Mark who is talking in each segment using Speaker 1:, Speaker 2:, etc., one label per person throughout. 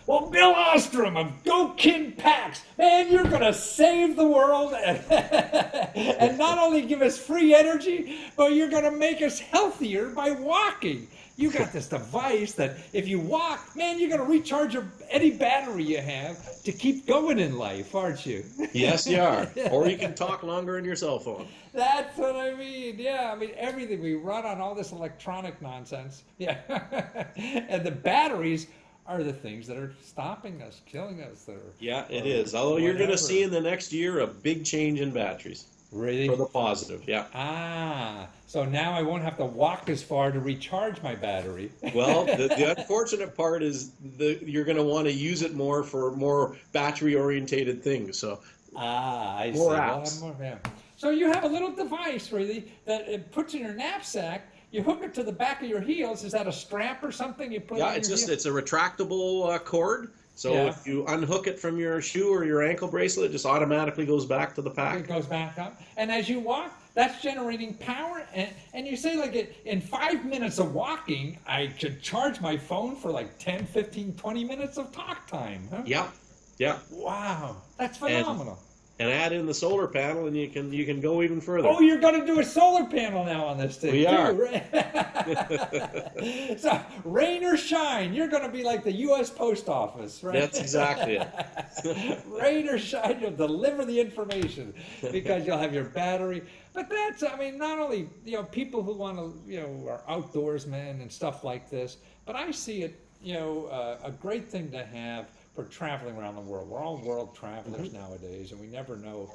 Speaker 1: Well, Bill Ostrom of Go Kin Packs, man, you're going to save the world and not only give us free energy, but you're going to make us healthier by walking. You got this device that if you walk, man, you're going to recharge any battery you have to keep going in life, aren't you?
Speaker 2: Yes, you are. Or you can talk longer on your cell phone.
Speaker 1: That's what I mean. Yeah, I mean, everything. We run on all this electronic nonsense. Yeah. And the batteries are the things that are stopping us, killing us.
Speaker 2: Yeah, it is. Although you're going to see in the next year a big change in batteries.
Speaker 1: Really?
Speaker 2: For the positive, yeah.
Speaker 1: Ah, so now I won't have to walk as far to recharge my battery.
Speaker 2: Well, the unfortunate part is you're going to want to use it more for more battery-orientated things. So,
Speaker 1: I
Speaker 2: more
Speaker 1: see.
Speaker 2: apps.
Speaker 1: Well, yeah. So you have a little device, really, that it puts in your knapsack. You hook it to the back of your heels. Is that a strap or something you put on your heel?
Speaker 2: It's a retractable cord. So if you unhook it from your shoe or your ankle bracelet, it just automatically goes back to the pack.
Speaker 1: It goes back up. And as you walk, that's generating power. And you say, like, in 5 minutes of walking, I could charge my phone for like 10, 15, 20 minutes of talk time. Huh?
Speaker 2: Yeah.
Speaker 1: Wow, that's phenomenal.
Speaker 2: And add in the solar panel, and you can go even further.
Speaker 1: Oh, you're going to do a solar panel now on this thing.
Speaker 2: We are.
Speaker 1: Right? So, rain or shine, you're going to be like the U.S. Post Office, right?
Speaker 2: That's exactly it.
Speaker 1: Rain or shine, you'll deliver the information because you'll have your battery. But that's, I mean, not only, people who want to, are outdoorsmen and stuff like this, but I see it, a great thing to have for traveling around the world. We're all world travelers nowadays, and we never know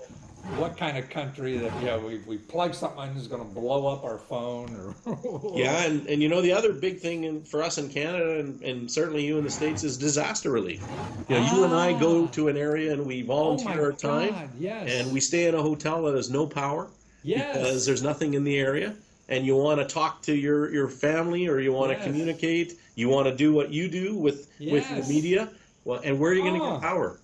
Speaker 1: what kind of country that we plug something in is going to blow up our phone. Or
Speaker 2: yeah, and the other big thing for us in Canada, and certainly you in the States, is disaster relief. You and I go to an area and we volunteer our time, and we stay in a hotel that has no power because there's nothing in the area. And you want to talk to your family, or you want to communicate. You want to do what you do with the media. Well, and where are you going to get power?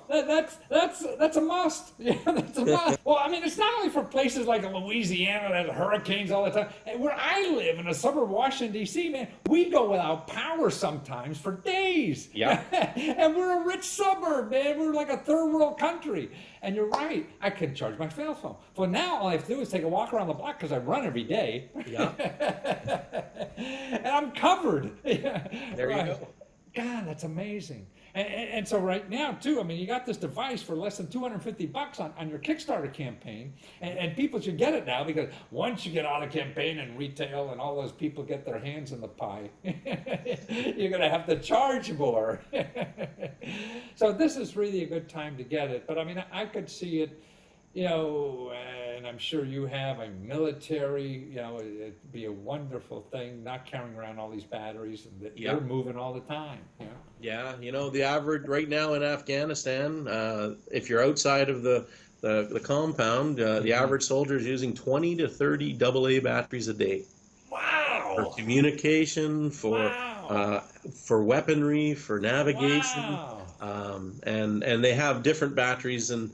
Speaker 1: That's a must. Yeah, that's a must. Well, I mean, it's not only for places like Louisiana that have hurricanes all the time. And where I live in a suburb of Washington, D.C., man, we go without power sometimes for days.
Speaker 2: Yeah.
Speaker 1: And we're a rich suburb, man. We're like a third world country. And you're right. I can charge my cell phone. Well, now all I have to do is take a walk around the block because I run every day.
Speaker 2: Yeah.
Speaker 1: And I'm covered.
Speaker 2: There you go.
Speaker 1: God, that's amazing. And so right now, too, I mean, you got this device for less than $250 on your Kickstarter campaign, and people should get it now, because once you get out of campaign and retail and all those people get their hands in the pie, you're going to have to charge more. So this is really a good time to get it. But, I mean, I could see it, and I'm sure you have a military, it'd be a wonderful thing, not carrying around all these batteries, and they're moving all the time.
Speaker 2: Yeah, the average right now in Afghanistan, if you're outside of the compound, the average soldier is using 20 to 30 AA batteries a day.
Speaker 1: Wow!
Speaker 2: For communication, for weaponry, for navigation.
Speaker 1: Wow.
Speaker 2: And they have different batteries than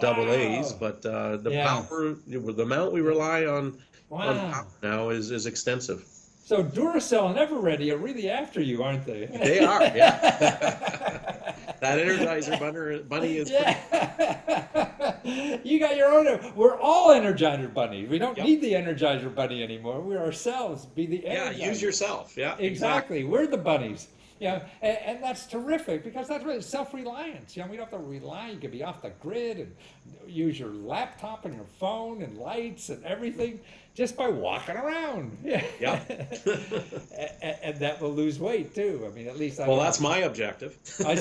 Speaker 2: AA's, but the power, the amount we rely on power now is extensive.
Speaker 1: So Duracell and Everready are really after you, aren't they?
Speaker 2: They are, yeah. That Energizer Bunny is
Speaker 1: You got your own. We're all Energizer Bunny. We don't need the Energizer Bunny anymore. We're ourselves. Be the Energizer.
Speaker 2: Yeah, use yourself. Yeah,
Speaker 1: exactly. We're the bunnies. And that's terrific, because that's what self-reliance. We don't have to rely. You can be off the grid and use your laptop and your phone and lights and everything just by walking around.
Speaker 2: Yeah.
Speaker 1: And that will lose weight too. I mean, at least
Speaker 2: that's my objective.
Speaker 1: Well,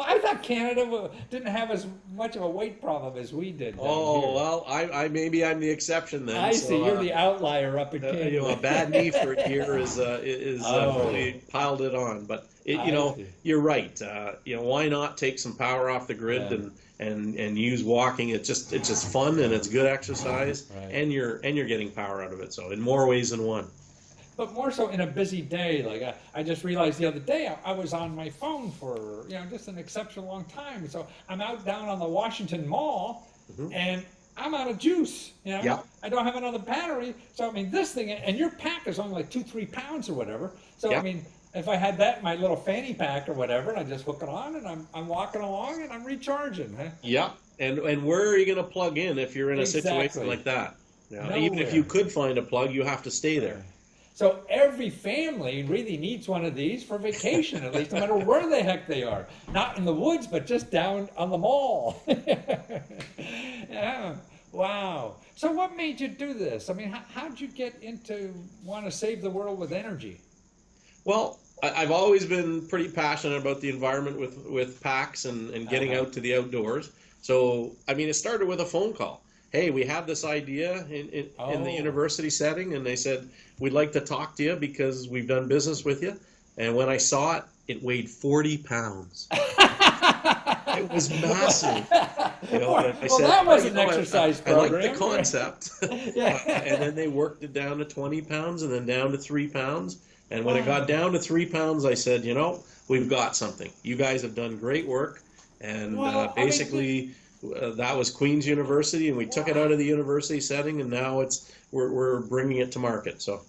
Speaker 1: I thought Canada didn't have as much of a weight problem as we did.
Speaker 2: Well, I maybe I'm the exception then.
Speaker 1: I see. You're the outlier up in Canada.
Speaker 2: A bad knee for a year is really piled it on. But you're right. Why not take some power off the grid and use walking? It's just fun, and it's good exercise, and you're getting power out of it. So in more ways than one.
Speaker 1: But more so in a busy day. Like I just realized the other day I was on my phone for just an exceptional long time. So I'm out down on the Washington Mall, and I'm out of juice. I don't have another battery. So I mean, this thing, and your pack is only like 2-3 pounds or whatever. So I mean, If I had that in my little fanny pack or whatever, and I just hook it on, and I'm walking along and I'm recharging. Huh?
Speaker 2: Yeah, and where are you going to plug in if you're in a situation
Speaker 1: Exactly.
Speaker 2: like that? Even if
Speaker 1: Nowhere.
Speaker 2: you could find a plug, you have to stay there.
Speaker 1: So every family really needs one of these for vacation, at least, no matter where the heck they are. Not in the woods, but just down on the mall. Yeah. Wow. So what made you do this? I mean, how'd you get into want to save the world with energy?
Speaker 2: Well, I've always been pretty passionate about the environment with packs and getting out to the outdoors. So, I mean, it started with a phone call. Hey, we have this idea in the university setting, and they said, we'd like to talk to you because we've done business with you. And when I saw it, it weighed 40 pounds. It was massive.
Speaker 1: I said, that was an exercise program.
Speaker 2: I like the concept.
Speaker 1: Yeah.
Speaker 2: And then they worked it down to 20 pounds and then down to 3 pounds. And when it got down to 3 pounds, I said, we've got something. You guys have done great work. And basically, that was Queen's University, and we took it out of the university setting, and now we're bringing it to market. So.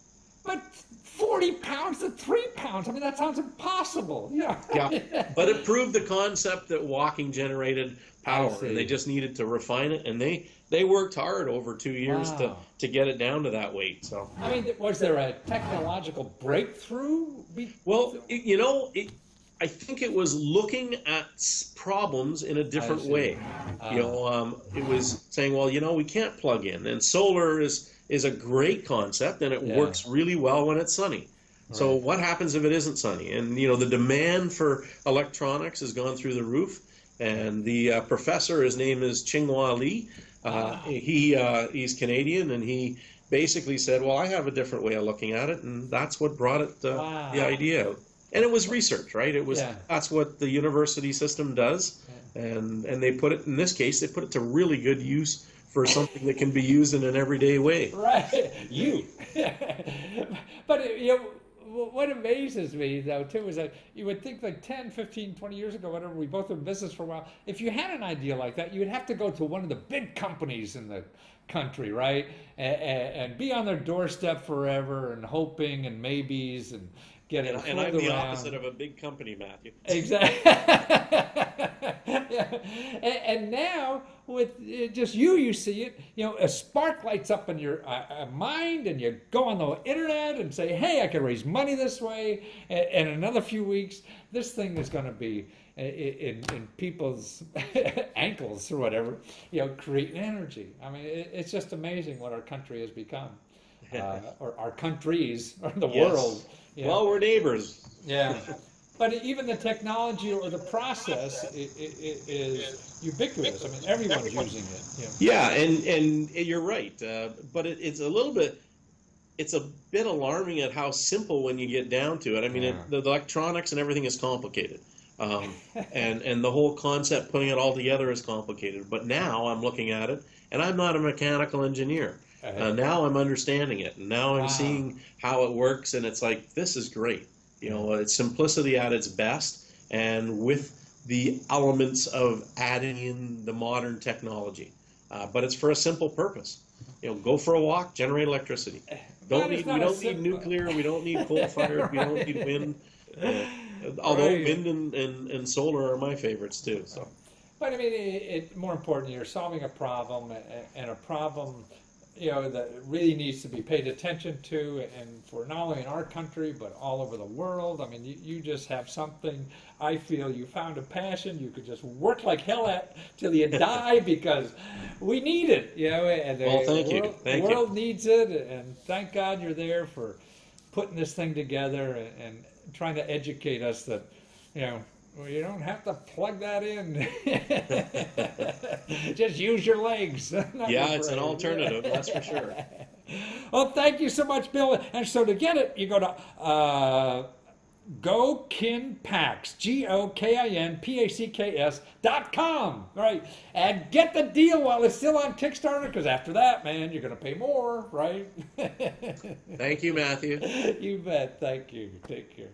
Speaker 1: But 40 pounds to 3 pounds, I mean, that sounds impossible. Yeah.
Speaker 2: Yeah, but it proved the concept that walking generated power, and they just needed to refine it, and they worked hard over 2 years to get it down to that weight. So.
Speaker 1: I mean, was there a technological breakthrough?
Speaker 2: Well, I think it was looking at problems in a different way. It was saying, well, we can't plug in, and solar is a great concept, and it works really well when it's sunny. Right. So what happens if it isn't sunny? And the demand for electronics has gone through the roof. And the professor, his name is Ching-Hua Lee. He's Canadian, and he basically said, well, I have a different way of looking at it, and that's what brought the idea out. And it was research, right? That's what the university system does, and they put it, in this case, they put it to really good use for something that can be used in an everyday way.
Speaker 1: Right, But what amazes me, though, too, is that you would think like 10, 15, 20 years ago, whatever, we both were in business for a while, if you had an idea like that, you would have to go to one of the big companies in the country, right? And be on their doorstep forever and hoping and maybes and get it.
Speaker 2: And I'm the opposite of a big company, Matthew.
Speaker 1: Exactly. And now with just you see it. A spark lights up in your mind, and you go on the internet and say, "Hey, I can raise money this way." And in another few weeks, this thing is going to be in people's ankles or whatever. Creating energy. I mean, it's just amazing what our country has become, or our countries, or the world.
Speaker 2: Well, we're neighbors.
Speaker 1: Yeah. But even the technology or the process is ubiquitous. I mean, everyone's using it.
Speaker 2: Yeah, and you're right. But it's a bit alarming at how simple when you get down to it. I mean, the electronics and everything is complicated. And the whole concept, putting it all together, is complicated. But now I'm looking at it, and I'm not a mechanical engineer. Now I'm understanding it, and now I'm seeing how it works, and it's like, this is great. It's simplicity at its best, and with the elements of adding in the modern technology. But it's for a simple purpose. Go for a walk, generate electricity. We don't need nuclear, we don't need coal-fired, we don't need wind. Although wind and solar are my favorites too. So.
Speaker 1: But I mean, it's more important. You're solving a problem, and a problem that really needs to be paid attention to, and for not only in our country but all over the world. I mean, you just have something. I feel you found a passion you could just work like hell at till you die, because we need it. And the world needs it, and thank God you're there for putting this thing together and trying to educate us that you don't have to plug that in. Just use your legs.
Speaker 2: It's an alternative, that's for sure.
Speaker 1: Well, thank you so much, Bill. And so to get it, you go to GoKinPacks, GoKinPacks.com, right? And get the deal while it's still on Kickstarter, because after that, man, you're going to pay more, right?
Speaker 2: Thank you, Matthew.
Speaker 1: You bet. Thank you. Take care.